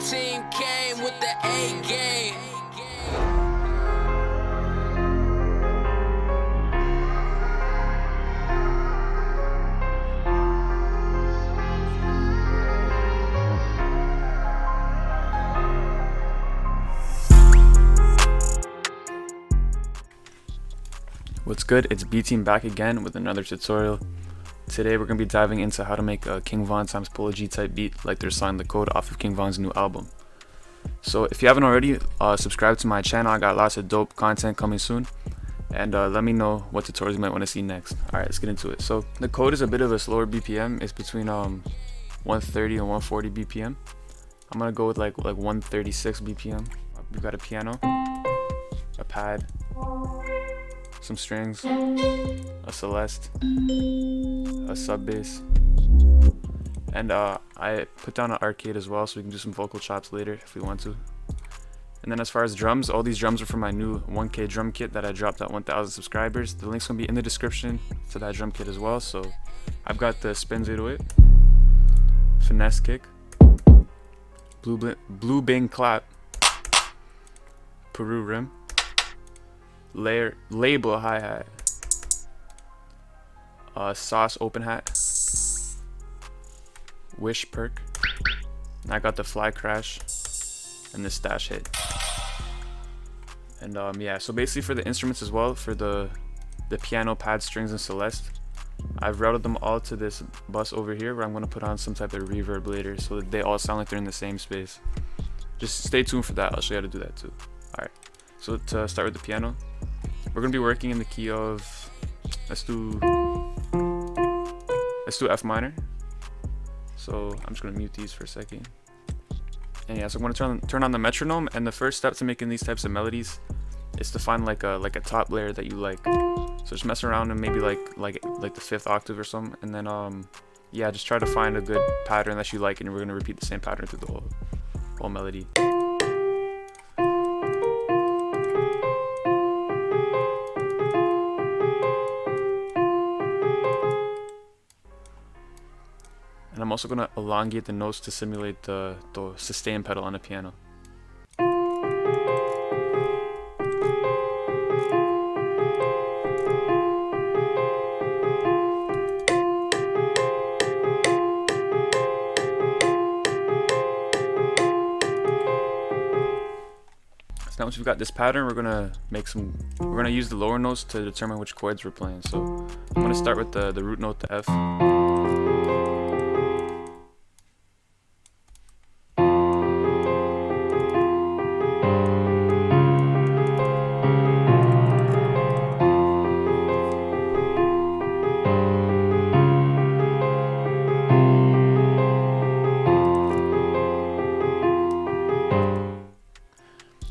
team came with the A game. What's good? It's B-Team back again with another tutorial. Today we're going to be diving into how to make a King Von times Polo G type beat like they're selling the code off of King Von's new album. So if you haven't already, subscribe to my channel. I got lots of dope content coming soon. And let me know what tutorials you might want to see next. Alright, let's get into it. So the code is a bit of a slower BPM. It's between 130 and 140 BPM. I'm going to go with like 136 BPM. We've got a piano, a pad, some strings, a Celeste, a sub bass, and I put down an arcade as well so we can do some vocal chops later if we want to. And then as far as drums, all these drums are from my new 1K drum kit that I dropped at 1,000 subscribers. The link's gonna be in the description to that drum kit as well. So I've got the Spins 808, Finesse Kick, Blue Bing Clap, Peru Rim, label hi-hat, sauce open hat, wish perk, and I got the fly crash and the stash hit. And yeah, so basically for the instruments as well, for the piano, pad, strings, and Celeste, I've routed them all to this bus over here where I'm going to put on some type of reverb later so that they all sound like they're in the same space. Just stay tuned for that. I'll show you how to do that too. Alright, so to start with the piano, we're going to be working in the key of, let's do F minor. So I'm just going to mute these for a second. And yeah, so I'm going to turn on the metronome, and the first step to making these types of melodies is to find like a top layer that you like. So just mess around and maybe like the 5th octave or something, and then yeah, just try to find a good pattern that you like, and we're going to repeat the same pattern through the whole melody. And I'm also going to elongate the notes to simulate the sustain pedal on the piano. So now once we've got this pattern, we're gonna use the lower notes to determine which chords we're playing. So I'm gonna start with the root note, the F.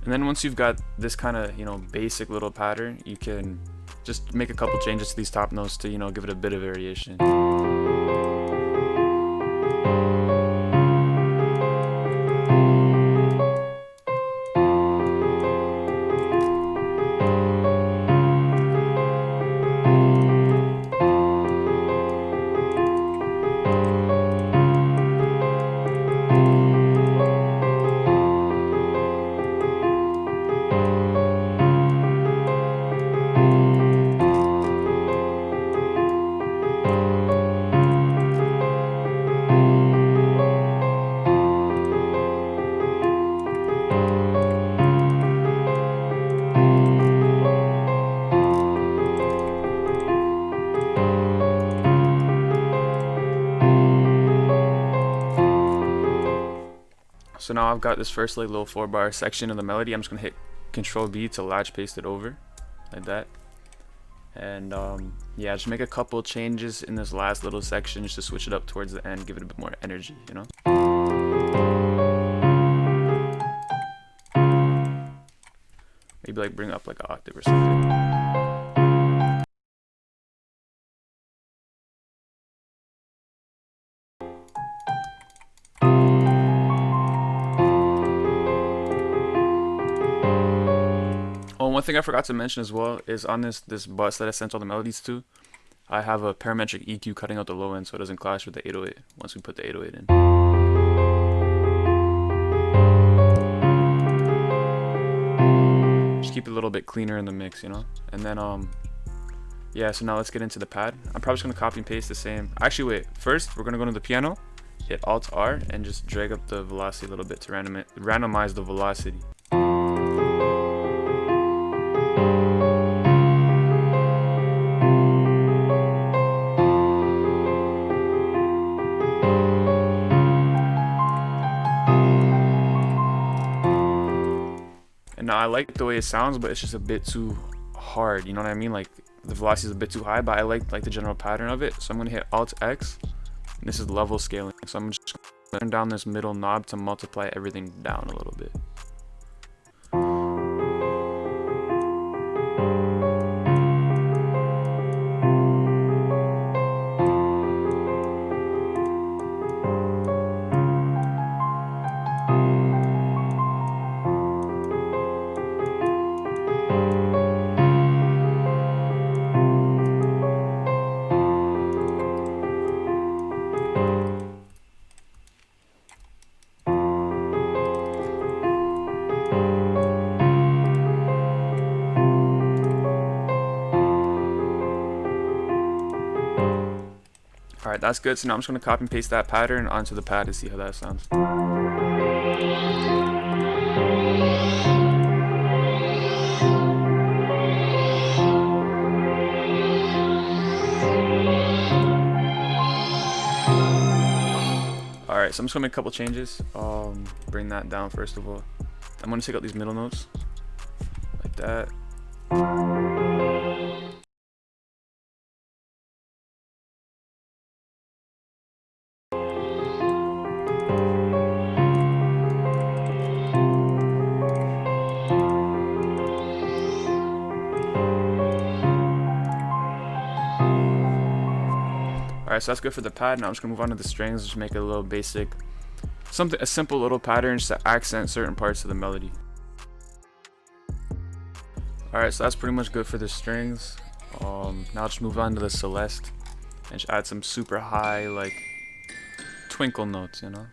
And then once you've got this kind of, basic little pattern, you can just make a couple changes to these top notes to, give it a bit of variation. So now I've got this first little 4-bar section of the melody. I'm just gonna hit Control B to latch paste it over, like that. And yeah, just make a couple changes in this last little section just to switch it up towards the end, give it a bit more energy, Maybe like bring up like an octave or something. Oh, one thing I forgot to mention as well is on this bus that I sent all the melodies to, I have a parametric EQ cutting out the low end so it doesn't clash with the 808 once we put the 808 in. keep it a little bit cleaner in the mix, you know. And then yeah, so now let's get into the pad. I'm probably just gonna copy and paste the same. Actually, wait. First, we're gonna go to the piano, hit Alt R, and just drag up the velocity a little bit to randomize the velocity. And now I like the way it sounds, but it's just a bit too hard. You know what I mean? Like the velocity is a bit too high, but I like the general pattern of it. So I'm gonna hit Alt X. And this is level scaling. So I'm just gonna turn down this middle knob to multiply everything down a little bit. Alright, that's good. So now I'm just going to copy and paste that pattern onto the pad to see how that sounds. Alright, so I'm just going to make a couple changes. Bring that down first of all. I'm going to take out these middle notes. Like that. Alright, so that's good for the pad. Now I'm just gonna move on to the strings, just make it a little basic, a simple little pattern just to accent certain parts of the melody. Alright, so that's pretty much good for the strings. Now I'll just move on to the Celeste and just add some super high, like, twinkle notes, you know?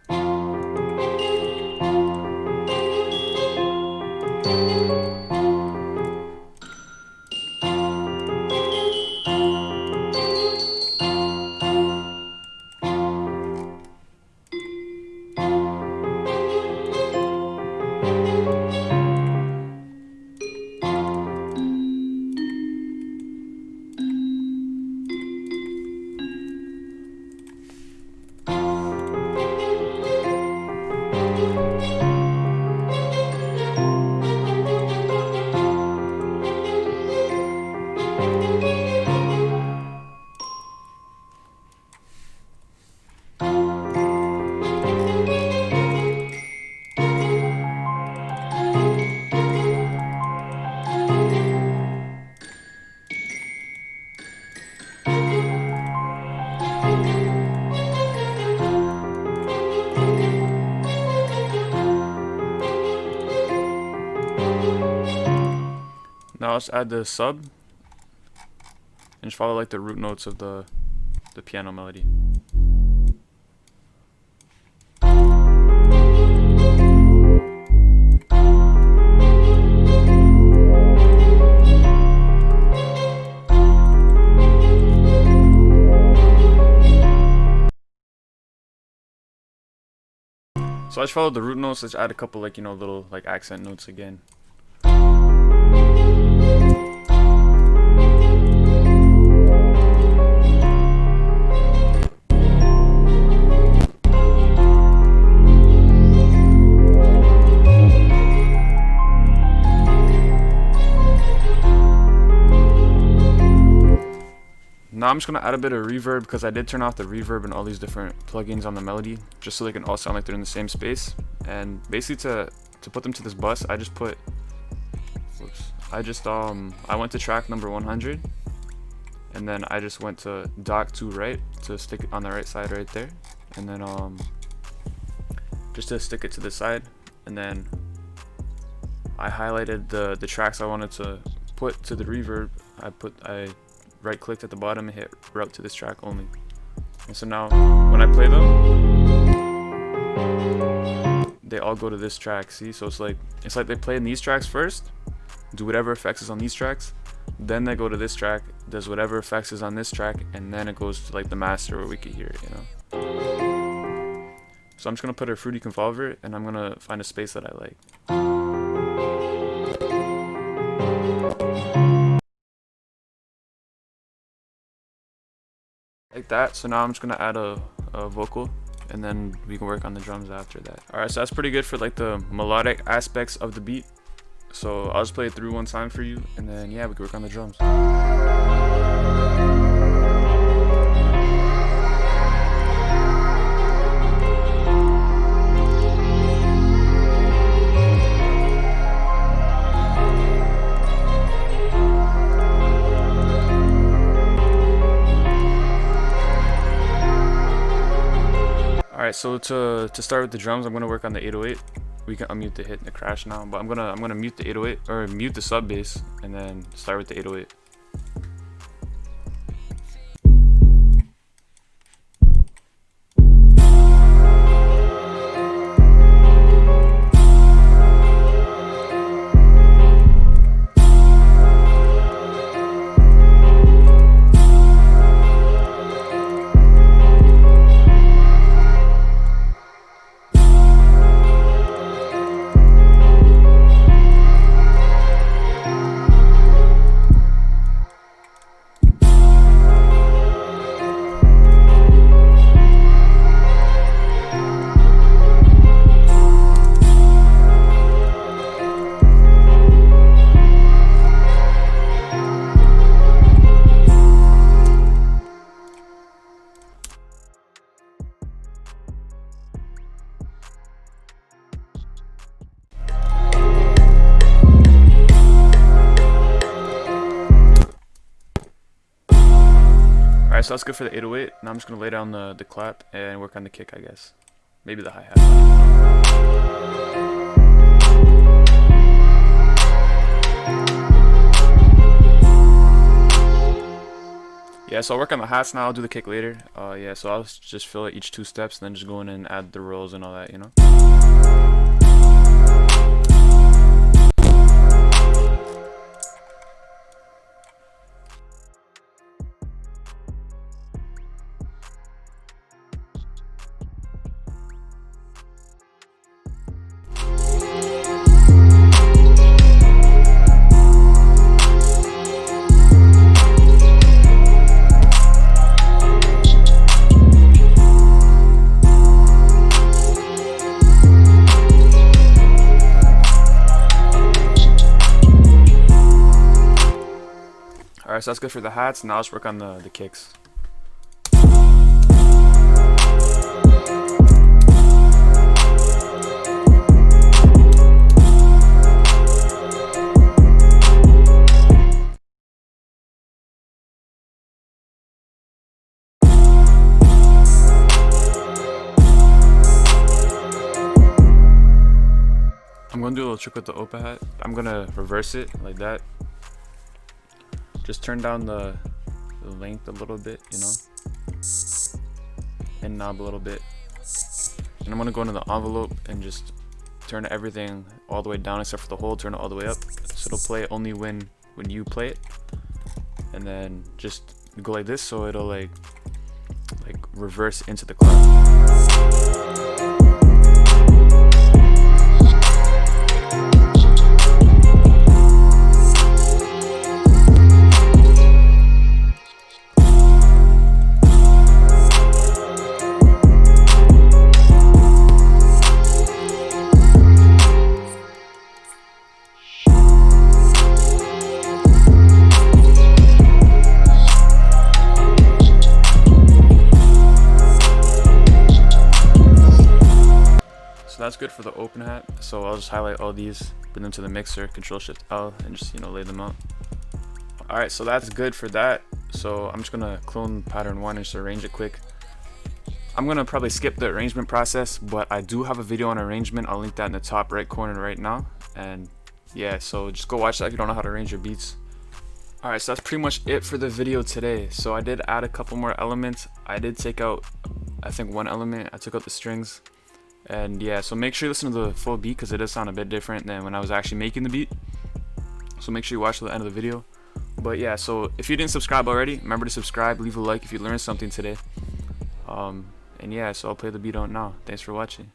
Now let's add the sub and just follow like the root notes of the piano melody. So I just followed the root notes, let's add a couple like, you know, little like accent notes again. Now I'm just going to add a bit of reverb because I did turn off the reverb and all these different plugins on the melody just so they can all sound like they're in the same space. And basically to put them to this bus, I just put, I went to track number 100 and then I just went to dock to right to stick it on the right side right there, and then just to stick it to the side, and then I highlighted the tracks I wanted to put to the reverb. I right clicked at the bottom and hit route to this track only. And so now when I play them, they all go to this track. See, so it's like they play in these tracks first, do whatever effects is on these tracks, then they go to this track, does whatever effects is on this track, and then it goes to like the master where we could hear it, you know. So I'm just gonna put a fruity convolver, and I'm gonna find a space that I like. Like that. So now I'm just gonna add a vocal, and then we can work on the drums after that. Alright, so that's pretty good for like the melodic aspects of the beat. So I'll just play it through one time for you, and then yeah, we can work on the drums. Alright, so to start with the drums, I'm gonna work on the 808. We can unmute the hit and the crash now, but I'm gonna mute the 808 or mute the sub bass and then start with the 808. Alright, so that's good for the 808. Now I'm just gonna lay down the clap and work on the kick, I guess. Maybe the hi-hat. Yeah, so I'll work on the hats now, I'll do the kick later. Yeah, so I'll just fill it each 2 steps and then just go in and add the rolls and all that, you know? Alright, so that's good for the hats. Now let's work on the kicks. I'm gonna do a little trick with the Opa hat. I'm gonna reverse it like that. Just turn down the length a little bit, you know, and knob a little bit. And I'm gonna go into the envelope and just turn everything all the way down except for the hole, turn it all the way up. So it'll play only when you play it. And then just go like this so it'll like reverse into the clap. So that's good for the open hat. So I'll just highlight all these, bring them to the mixer, Control Shift L, and just, you know, lay them out. Alright, so that's good for that. So I'm just gonna clone pattern 1 and just arrange it quick. I'm gonna probably skip the arrangement process, but I do have a video on arrangement. I'll link that in the top right corner right now. And yeah, so just go watch that if you don't know how to arrange your beats. Alright, so that's pretty much it for the video today. So I did add a couple more elements. I did take out, I think, 1 element. I took out the strings. And yeah, so make sure you listen to the full beat because it does sound a bit different than when I was actually making the beat. So so make sure you watch to the end of the video. But yeah, so if you didn't subscribe already, remember to subscribe, leave a like if you learned something today. And yeah, so I'll play the beat out now. Thanks for watching.